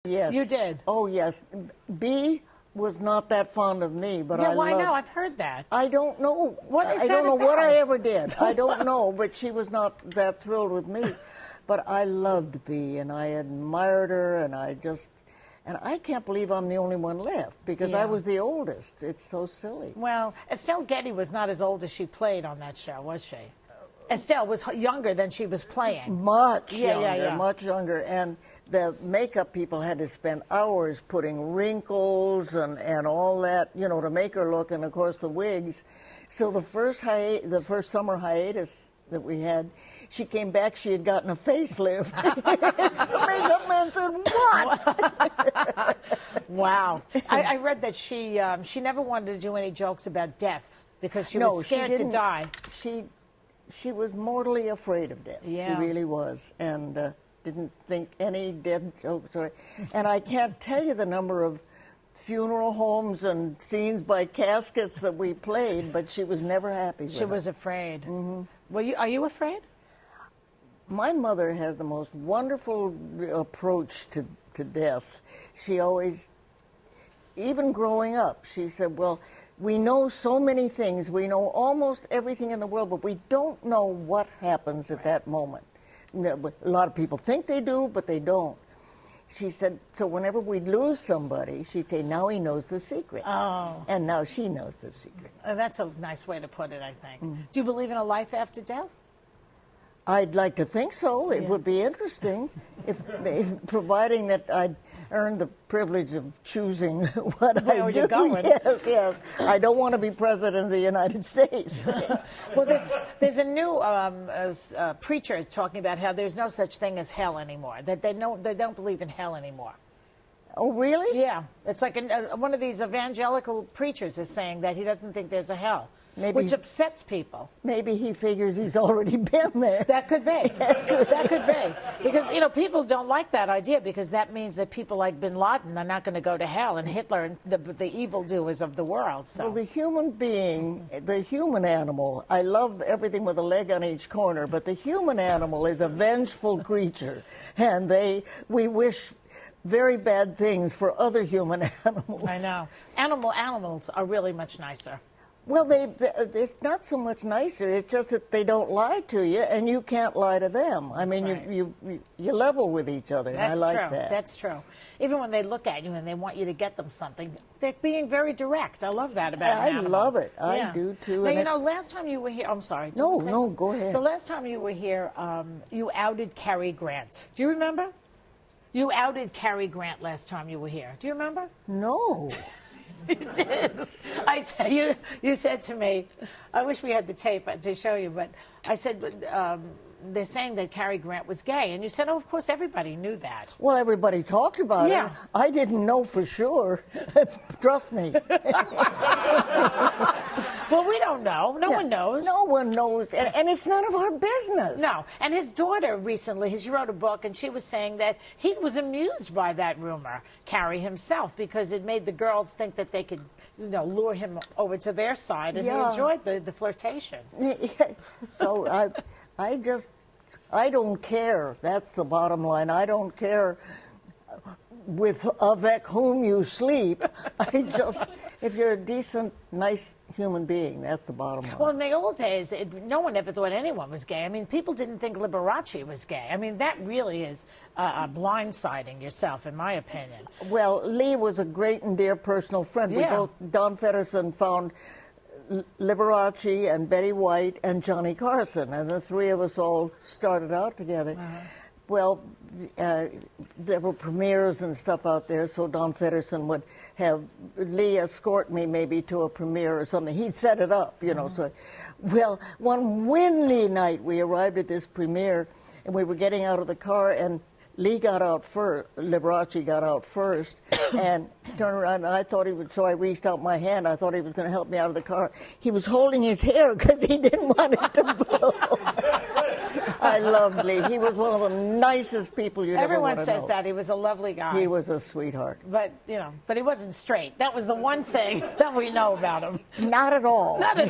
Yes. You did? Oh, yes. Bea was not that fond of me, but yeah, why no? I've heard that. I don't know. What is I don't know about? what I ever did. I don't know, but she was not that thrilled with me. But I loved Bea, and I admired her, and I can't believe I'm the only one left, because I was the oldest. It's so silly. Well, Estelle Getty was not as old as she played on that show, was she? Estelle was younger than she was playing. Much younger, much younger. And the makeup people had to spend hours putting wrinkles and all that, you know, to make her look, and of course the wigs. So the first summer hiatus that we had, she came back, she had gotten a facelift. The makeup man said, what? Wow. I read that she never wanted to do any jokes about death because she was scared to die. She was mortally afraid of death. Yeah. She really was, and didn't think any dead jokes. And I can't tell you the number of funeral homes and scenes by caskets that we played, but she was never happy with She was afraid. Mm-hmm. Are you afraid? My mother has the most wonderful approach to death. She always, even growing up, she said, well, we know so many things. We know almost everything in the world, but we don't know what happens at that moment. A lot of people think they do, but they don't. She said, so whenever we'd lose somebody, she'd say, now he knows the secret. Oh. And now she knows the secret. That's a nice way to put it, I think. Do you believe in a life after death? I'd like to think so. It would be interesting, if providing that I'd earned the privilege of choosing what I do. Where you're going. Yes, yes. I don't want to be president of the United States. Well, there's a new preacher talking about how there's no such thing as hell anymore. That they don't believe in hell anymore. Oh, really? Yeah. It's like one of these evangelical preachers is saying that he doesn't think there's a hell. Which upsets people. Maybe he figures he's already been there. That could be. That could be. Because, you know, people don't like that idea because that means that people like Bin Laden are not going to go to hell, and Hitler and the evildoers of the world. So. Well, the human being, the human animal, I love everything with a leg on each corner, but the human animal is a vengeful creature, and we wish very bad things for other human animals. I know. Animals are really much nicer. Well, it's not so much nicer. It's just that they don't lie to you, and you can't lie to them. I mean, you level with each other. That's I like true. that. That's true. Even when they look at you and they want you to get them something, they're being very direct. I love that about an animal. I love it. I do too. Now, you know, last time you were here, I'm sorry. No, go ahead. The last time you were here, you outed Cary Grant. Do you remember? You outed Cary Grant last time you were here. Do you remember? No. You did. You said to me, I wish we had the tape to show you, but I said, they're saying that Cary Grant was gay. And you said, oh, of course, everybody knew that. Well, everybody talked about it. I didn't know for sure. Trust me. Well, we don't know. No one knows. No one knows. And it's none of our business. No. And his daughter recently, she wrote a book, and she was saying that he was amused by that rumor, Cary himself, because it made the girls think that they could, you know, lure him over to their side, and he enjoyed the flirtation. So I don't care. That's the bottom line. I don't care avec whom you sleep. If you're a decent, nice human being, that's the bottom line. Well, in the old days, no one ever thought anyone was gay. I mean, people didn't think Liberace was gay. I mean, that really is blindsiding yourself, in my opinion. Well, Lee was a great and dear personal friend. Yeah. We both, Don Feddersen found Liberace and Betty White and Johnny Carson, and the three of us all started out together. Well, there were premieres and stuff out there, so Don Feddersen would have Lee escort me maybe to a premiere or something. He'd set it up, you know. So, well, one windy night we arrived at this premiere, and we were getting out of the car, and Lee got out first, Liberace got out first, and turned around, and I thought he would, so I reached out my hand. I thought he was going to help me out of the car. He was holding his hair because he didn't want it to blow. I loved Lee. He was one of the nicest people you'd ever Everyone want to says know. that. He was a lovely guy. He was a sweetheart. But, you know, but he wasn't straight. That was the one thing that we know about him. Not at all. Not at all.